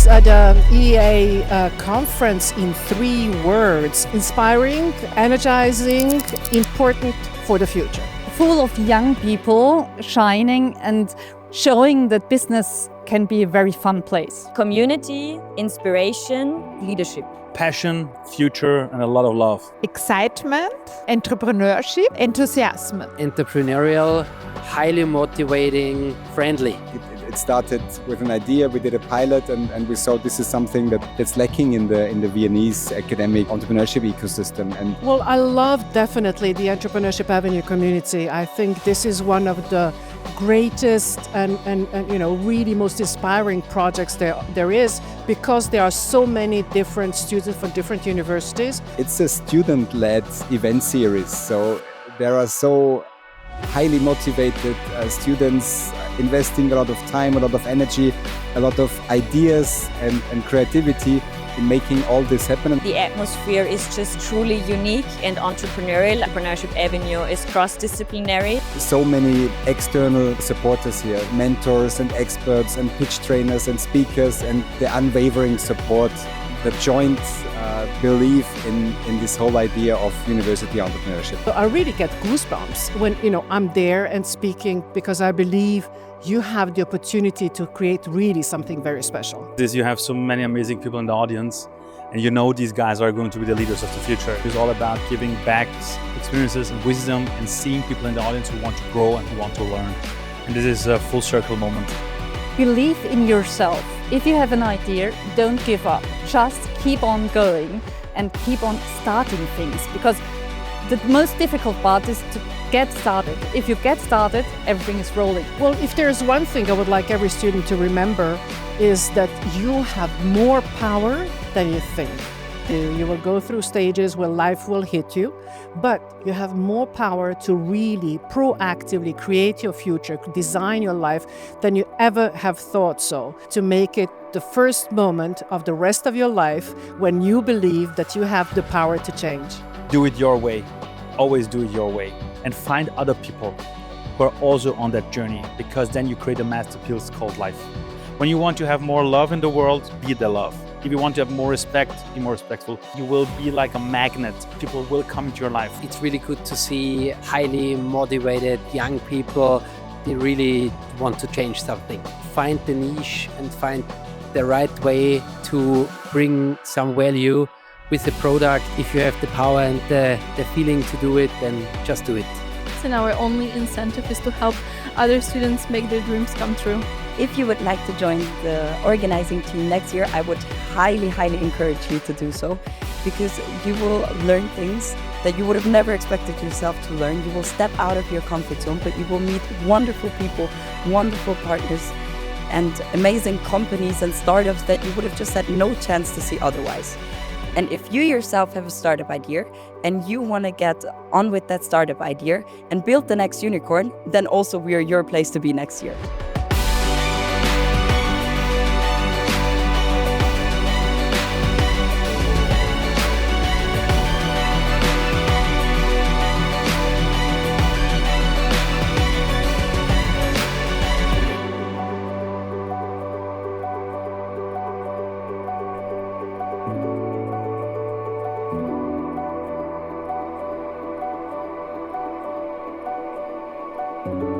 summarize the EA conference in 3 words: inspiring, energizing, important for the future. Full of young people shining and showing that business can be a very fun place. Community, inspiration, leadership. Passion, future, and a lot of love. Excitement, entrepreneurship, enthusiasm. Entrepreneurial, highly motivating, friendly. It started with an idea. We did a pilot, and we saw this is something that's lacking in the Viennese academic entrepreneurship ecosystem. And well, I love definitely the Entrepreneurship Avenue community. I think this is one of the greatest and really most inspiring projects there is, because there are so many different students from different universities. It's a student-led event series, so there are so highly motivated students investing a lot of time, a lot of energy, a lot of ideas and creativity in making all this happen. The atmosphere is just truly unique and entrepreneurial. Entrepreneurship Avenue is cross-disciplinary. So many external supporters here, mentors and experts and pitch trainers and speakers, and the unwavering support, the joint belief in this whole idea of university entrepreneurship. I really get goosebumps when I'm there and speaking, because I believe you have the opportunity to create really something very special. You have so many amazing people in the audience, and these guys are going to be the leaders of the future. It's all about giving back experiences and wisdom and seeing people in the audience who want to grow and who want to learn. And this is a full circle moment. Believe in yourself. If you have an idea, don't give up. Just keep on going and keep on starting things, because the most difficult part is to get started. If you get started, everything is rolling. Well, if there's one thing I would like every student to remember, is that you have more power than you think. You will go through stages where life will hit you, but you have more power to really proactively create your future, design your life, than you ever have thought so, to make it the first moment of the rest of your life when you believe that you have the power to change. Do it your way. Always do it your way. And find other people who are also on that journey, because then you create a masterpiece called life. When you want to have more love in the world, be the love. If you want to have more respect, be more respectful. You will be like a magnet. People will come into your life. It's really good to see highly motivated young people. They really want to change something. Find the niche and find the right way to bring some value with the product. If you have the power and the feeling to do it, then just do it. And our only incentive is to help other students make their dreams come true. If you would like to join the organizing team next year, I would highly encourage you to do so, because you will learn things that you would have never expected yourself to learn. You will step out of your comfort zone, but you will meet wonderful people, wonderful partners, and amazing companies and startups that you would have just had no chance to see otherwise. And if you yourself have a startup idea and you want to get on with that startup idea and build the next unicorn, then also we are your place to be next year. Thank you.